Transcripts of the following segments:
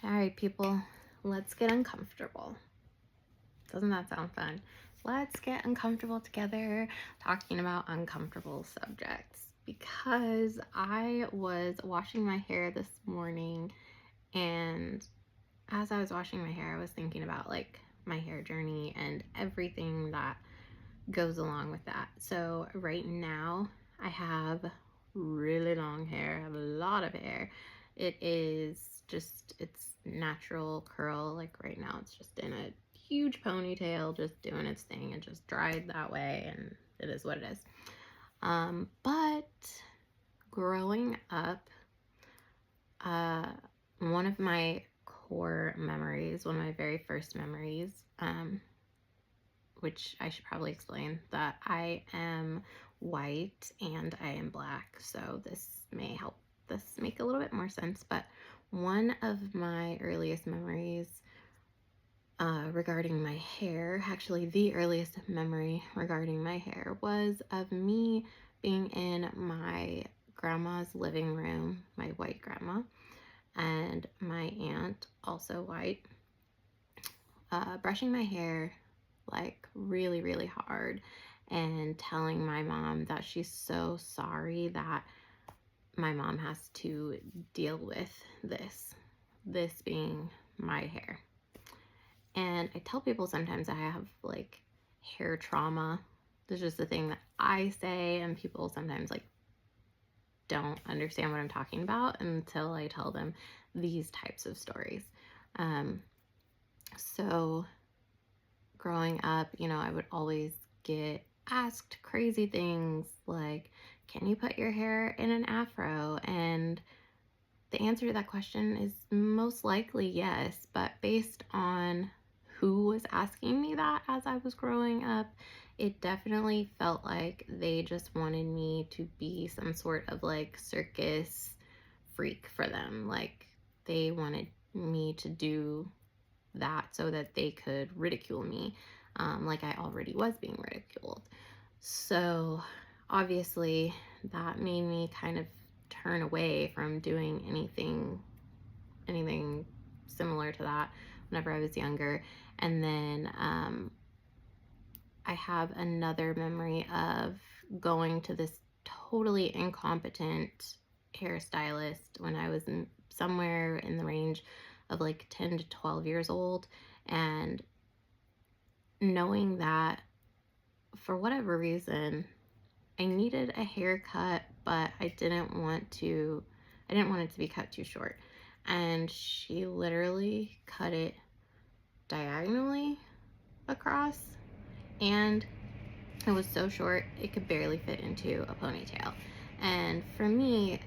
All right, people, let's get uncomfortable. Doesn't that sound fun? Let's get uncomfortable together talking about uncomfortable subjects because I was washing my hair this morning, and as I was washing my hair, I was thinking about like my hair journey and everything that goes along with that. So right now I have really long hair. I have a lot of hair. It is just, it's natural curl. Like right now it's just in a huge ponytail, just doing its thing, and just dried that way, and it is what it is. But growing up, one of my core memories, one of my very first memories, which I should probably explain that I am white and I am black, so this may help this make a little bit more sense. But one of my earliest memories regarding my hair, actually the earliest memory regarding my hair, was of me being in my grandma's living room, my white grandma, and my aunt, also white, brushing my hair like really, really hard and telling my mom that she's so sorry that my mom has to deal with this being my hair. And I tell people sometimes I have like hair trauma. This is just the thing that I say, and people sometimes like don't understand what I'm talking about until I tell them these types of stories. So growing up, I would always get asked crazy things like, can you put your hair in an afro? And the answer to that question is most likely yes, but based on who was asking me that as I was growing up, it definitely felt like they just wanted me to be some sort of like circus freak for them. Like they wanted me to do that so that they could ridicule me, like I already was being ridiculed. So obviously that made me kind of turn away from doing anything similar to that whenever I was younger. And then I have another memory of going to this totally incompetent hairstylist when I was somewhere in the range of like 10 to 12 years old, and knowing that for whatever reason I needed a haircut, but I didn't want it to be cut too short. And she literally cut it diagonally across, and it was so short it could barely fit into a ponytail. And for me,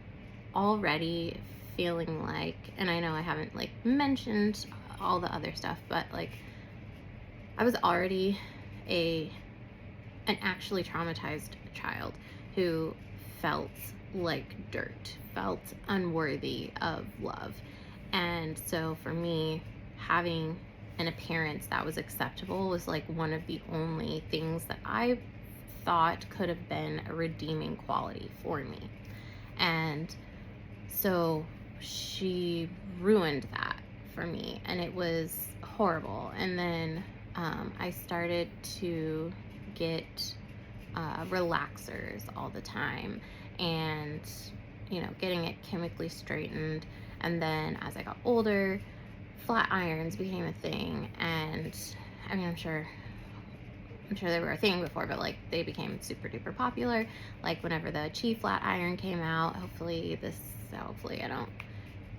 already feeling like, and I know I haven't like mentioned all the other stuff, but like I was already an actually traumatized child who felt like dirt, felt unworthy of love. And so for me, having an appearance that was acceptable was like one of the only things that I thought could have been a redeeming quality for me. And so she ruined that for me, and it was horrible. And then I started to get relaxers all the time, and getting it chemically straightened. And then as I got older, flat irons became a thing. And I mean, I'm sure they were a thing before, but like they became super duper popular. Like whenever the Chi flat iron came out, hopefully I don't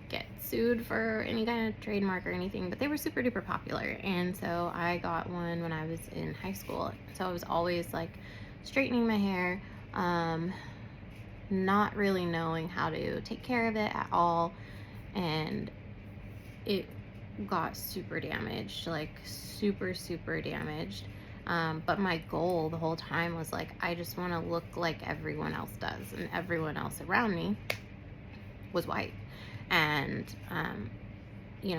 get sued for any kind of trademark or anything, but they were super duper popular. And so I got one when I was in high school. So I was always like straightening my hair, not really knowing how to take care of it at all. And it got super damaged, like super, super damaged. But my goal the whole time was like, I just want to look like everyone else does. And everyone else around me was white. And,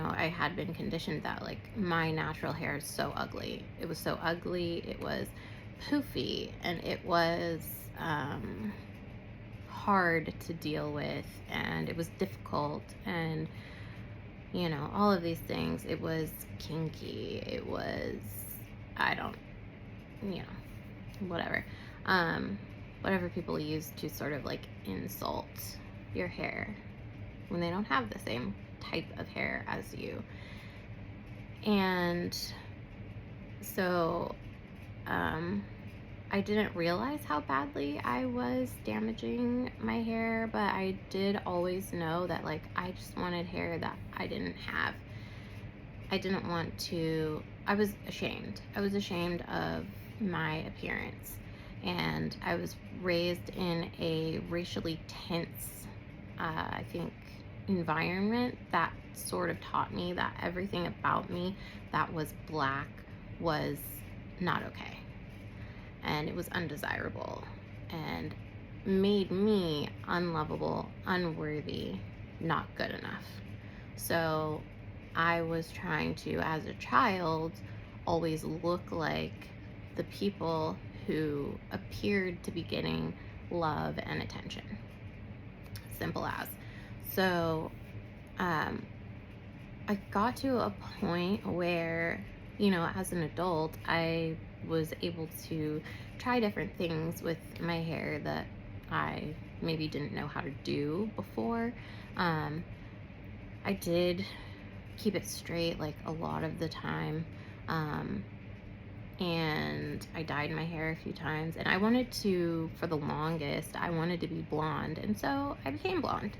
I had been conditioned that like my natural hair is so ugly. It was so ugly. It was poofy, and it was hard to deal with, and it was difficult. And all of these things. It was kinky. It was, I don't, you know, whatever. Whatever people use to sort of like insult your hair when they don't have the same type of hair as you. And so, I didn't realize how badly I was damaging my hair, but I did always know that like I just wanted hair that I didn't have. I didn't want to, I was ashamed. I was ashamed of my appearance. And I was raised in a racially tense, I think, environment that sort of taught me that everything about me that was black was not okay. And it was undesirable and made me unlovable, unworthy, not good enough. So I was trying to, as a child, always look like the people who appeared to be getting love and attention. Simple as. So I got to a point where, as an adult, I was able to try different things with my hair that I maybe didn't know how to do before. I did keep it straight like a lot of the time. And I dyed my hair a few times, and I wanted to, for the longest, I wanted to be blonde, and so I became blonde.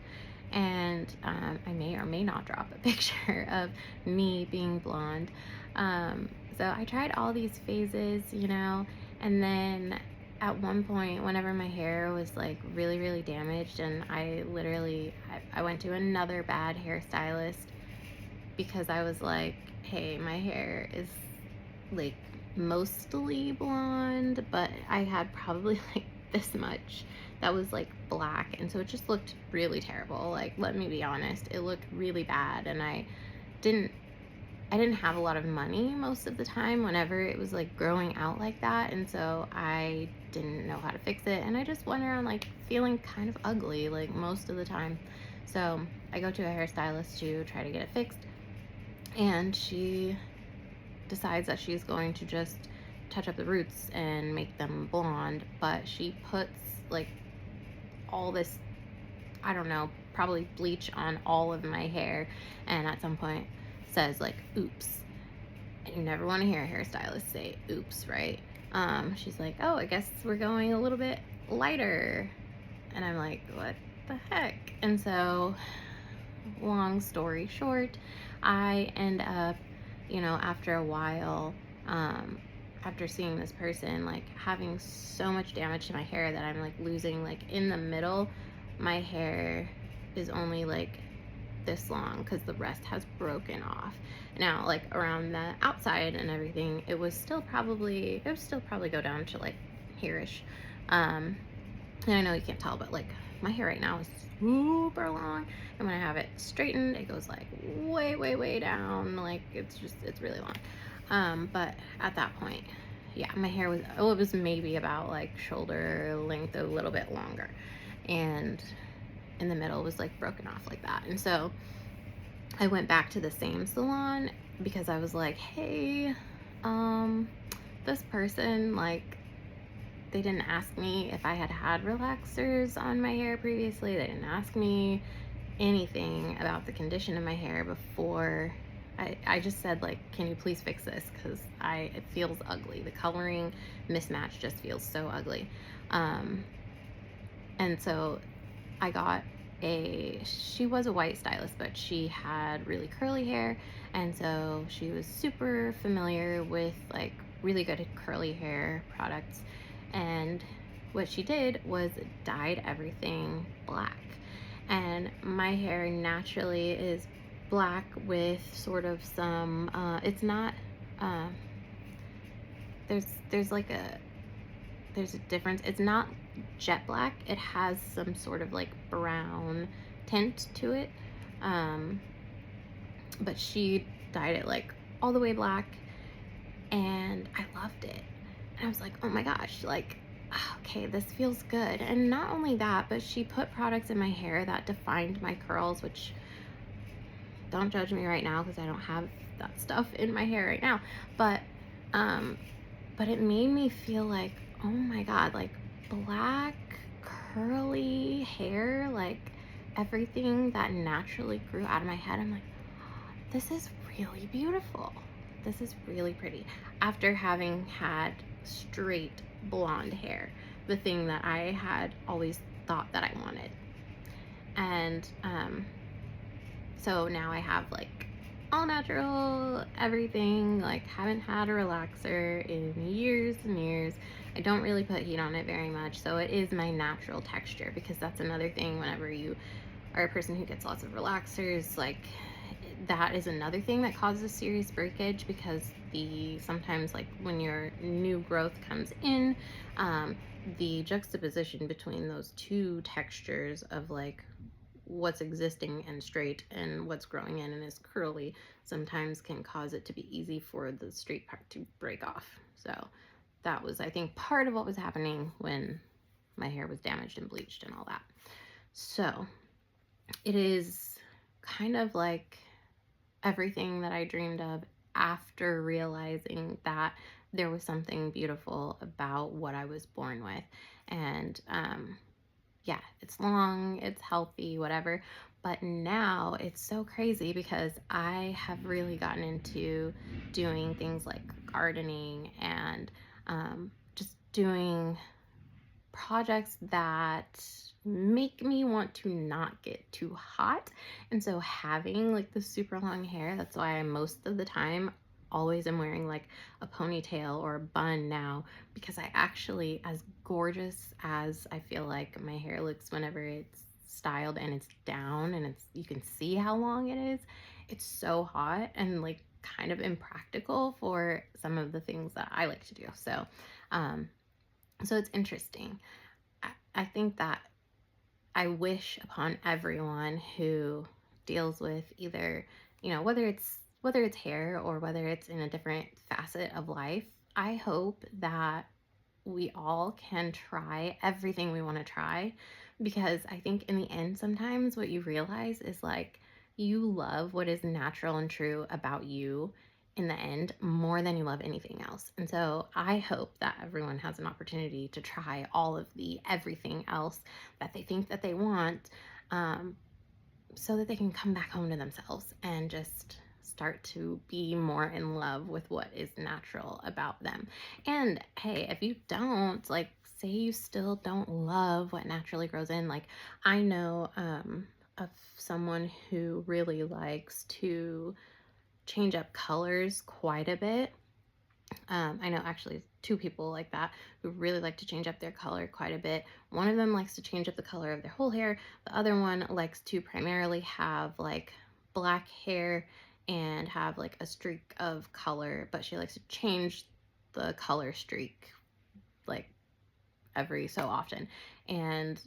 And I may or may not drop a picture of me being blonde. So I tried all these phases, and then at one point, whenever my hair was like really, really damaged, and I went to another bad hairstylist because I was like, hey, my hair is like mostly blonde, but I had probably like this much that was like black, and so it just looked really terrible. Like, let me be honest, it looked really bad, and I didn't have a lot of money most of the time whenever it was like growing out like that, and so I didn't know how to fix it, and I just went around like feeling kind of ugly like most of the time. So I go to a hairstylist to try to get it fixed, and she decides that she's going to just touch up the roots and make them blonde, but she puts like all this, I don't know, probably bleach on all of my hair, and at some point says like, oops. And you never want to hear a hairstylist say oops, right? She's like, oh, I guess we're going a little bit lighter. And I'm like, what the heck? And so, long story short, I end up, after a while, after seeing this person, like having so much damage to my hair that I'm like losing, like in the middle, my hair is only like this long because the rest has broken off. Now, like around the outside and everything, it would still probably go down to like here-ish. And I know you can't tell, but like my hair right now is super long, and when I have it straightened, it goes like way, way, way down. Like it's really long. But at that point, yeah, my hair was, it was maybe about like shoulder length, a little bit longer, and in the middle was like broken off like that. And so I went back to the same salon because I was like, hey, this person, like, they didn't ask me if I had had relaxers on my hair previously. They didn't ask me anything about the condition of my hair before. I just said, like, can you please fix this? Because it feels ugly. The coloring mismatch just feels so ugly. And so I got she was a white stylist, but she had really curly hair, and so she was super familiar with like really good curly hair products. And what she did was dyed everything black, and my hair naturally is black with sort of some it's not there's like there's a difference. It's not jet black. It has some sort of like brown tint to it. But she dyed it like all the way black, and I loved it. And I was like, oh my gosh, like, okay, this feels good. And not only that, but she put products in my hair that defined my curls, which don't judge me right now because I don't have that stuff in my hair right now. But um but it made me feel like, oh my God, like black curly hair, like everything that naturally grew out of my head. I'm like, this is really beautiful. This is really pretty. After having had straight blonde hair, the thing that I had always thought that I wanted. And so now I have like all natural everything, like haven't had a relaxer in years and years. I don't really put heat on it very much, so it is my natural texture, because that's another thing whenever you are a person who gets lots of relaxers, like that is another thing that causes serious breakage, because the sometimes like when your new growth comes in, um, the juxtaposition between those two textures of like what's existing and straight and what's growing in and is curly sometimes can cause it to be easy for the straight part to break off. So that was, I think, part of what was happening when my hair was damaged and bleached and all that. So it is kind of like everything that I dreamed of after realizing that there was something beautiful about what I was born with. And yeah, it's long, it's healthy, whatever. But now it's so crazy because I have really gotten into doing things like gardening and just doing projects that make me want to not get too hot. And so having like the super long hair, that's why I most of the time always am wearing like a ponytail or a bun now, because I actually, as gorgeous as I feel like my hair looks whenever it's styled and it's down and it's, you can see how long it is, it's so hot and like kind of impractical for some of the things that I like to do. Um so it's interesting. I think that I wish upon everyone who deals with either, whether it's hair or whether it's in a different facet of life, I hope that we all can try everything we want to try, because I think in the end sometimes what you realize is like you love what is natural and true about you in the end more than you love anything else. And so I hope that everyone has an opportunity to try all of the everything else that they think that they want, um, so that they can come back home to themselves and just start to be more in love with what is natural about them. And hey, if you don't, like, say you still don't love what naturally grows in, like, I know of someone who really likes to change up colors quite a bit. I know actually two people like that who really like to change up their color quite a bit. One of them likes to change up the color of their whole hair. The other one likes to primarily have like black hair and have like a streak of color, but she likes to change the color streak like every so often. And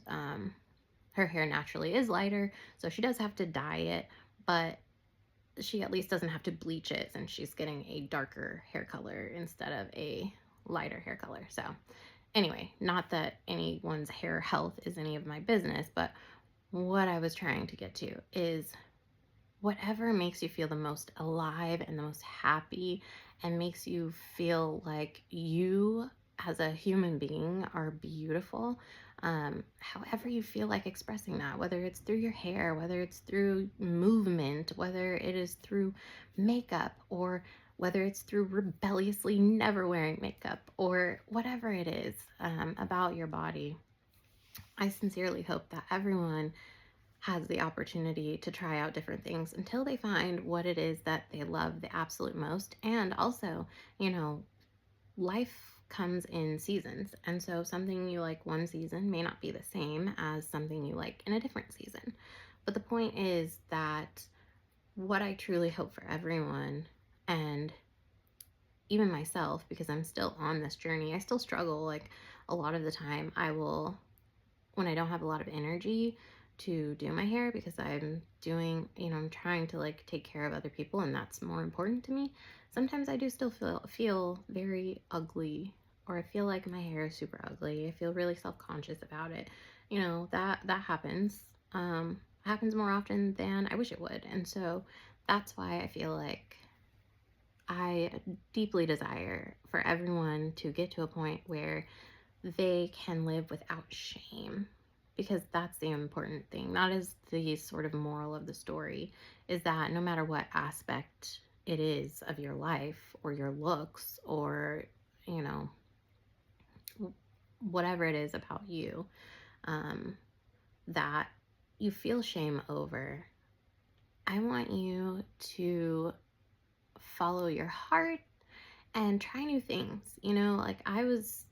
her hair naturally is lighter, so she does have to dye it, but she at least doesn't have to bleach it since she's getting a darker hair color instead of a lighter hair color. So anyway, not that anyone's hair health is any of my business, but what I was trying to get to is whatever makes you feel the most alive and the most happy and makes you feel like you as a human being are beautiful. However you feel like expressing that, whether it's through your hair, whether it's through movement, whether it is through makeup, or whether it's through rebelliously never wearing makeup, or whatever it is about your body. I sincerely hope that everyone has the opportunity to try out different things until they find what it is that they love the absolute most. And also, life comes in seasons. And so something you like one season may not be the same as something you like in a different season. But the point is that what I truly hope for everyone, and even myself, because I'm still on this journey, I still struggle. Like a lot of the time, when I don't have a lot of energy to do my hair because I'm doing, I'm trying to like take care of other people and that's more important to me. Sometimes I do still feel very ugly, or I feel like my hair is super ugly. I feel really self-conscious about it. That happens. Happens more often than I wish it would. And so That's why I feel like I deeply desire for everyone to get to a point where they can live without shame, because that's the important thing. That is the sort of moral of the story, is that no matter what aspect it is of your life or your looks or, you know, whatever it is about you, um, that you feel shame over, I want you to follow your heart and try new things. You know, like I was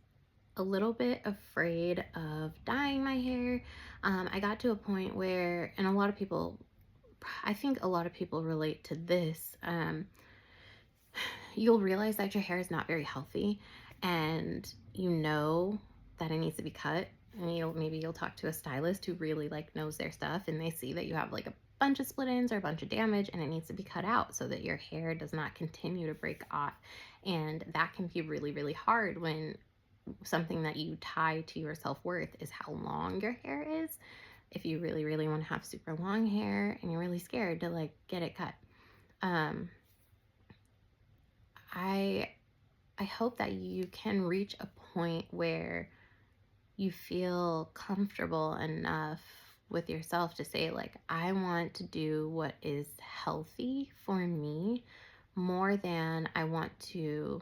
a little bit afraid of dyeing my hair. I got to a point where, and a lot of people, I think a lot of people relate to this. You'll realize that your hair is not very healthy, and you know that it needs to be cut. And maybe you'll talk to a stylist who really like knows their stuff, and they see that you have like a bunch of split ends or a bunch of damage, and it needs to be cut out so that your hair does not continue to break off. And that can be really, really hard when something that you tie to your self-worth is how long your hair is. If you really, really want to have super long hair and you're really scared to like get it cut, um, I I hope that you can reach a point where you feel comfortable enough with yourself to say, like, I want to do what is healthy for me more than I want to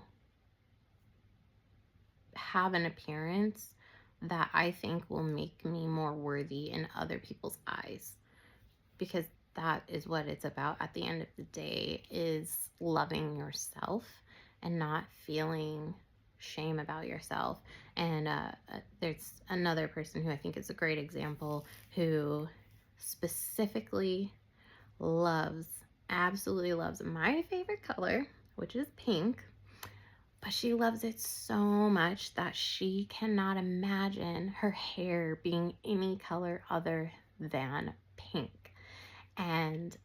have an appearance that I think will make me more worthy in other people's eyes. Because that is what it's about at the end of the day, is loving yourself and not feeling shame about yourself. And there's another person who I think is a great example, who specifically loves, absolutely loves my favorite color, which is pink. But she loves it so much that she cannot imagine her hair being any color other than pink. And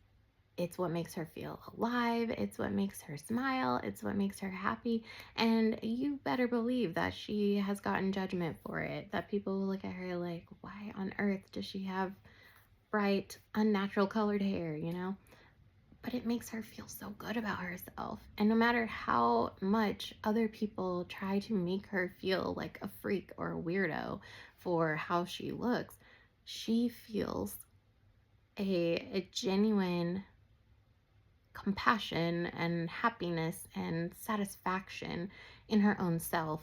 it's what makes her feel alive. It's what makes her smile. It's what makes her happy. And you better believe that she has gotten judgment for it. That people will look at her like, why on earth does she have bright, unnatural colored hair, you know? But it makes her feel so good about herself. And no matter how much other people try to make her feel like a freak or a weirdo for how she looks, she feels a genuine compassion and happiness and satisfaction in her own self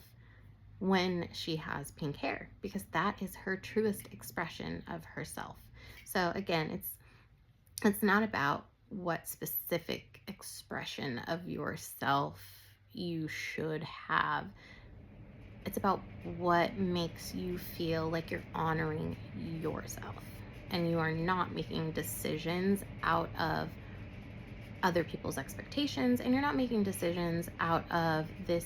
when she has pink hair, because that is her truest expression of herself. So again, it's not about what specific expression of yourself you should have. It's about what makes you feel like you're honoring yourself and you are not making decisions out of other people's expectations, and you're not making decisions out of this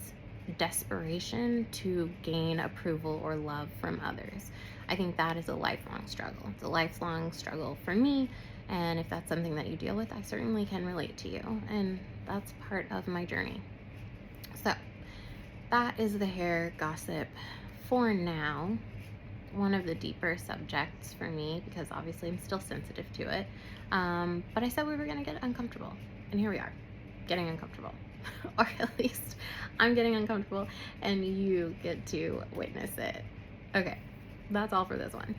desperation to gain approval or love from others. I think that is a lifelong struggle. It's a lifelong struggle for me, and if that's something that you deal with, I certainly can relate to you, and that's part of my journey. So that is the hair gossip for now. One of the deeper subjects for me, because obviously I'm still sensitive to it. But I said we were going to get uncomfortable, and here we are, getting uncomfortable. Or at least I'm getting uncomfortable, and you get to witness it. Okay, that's all for this one.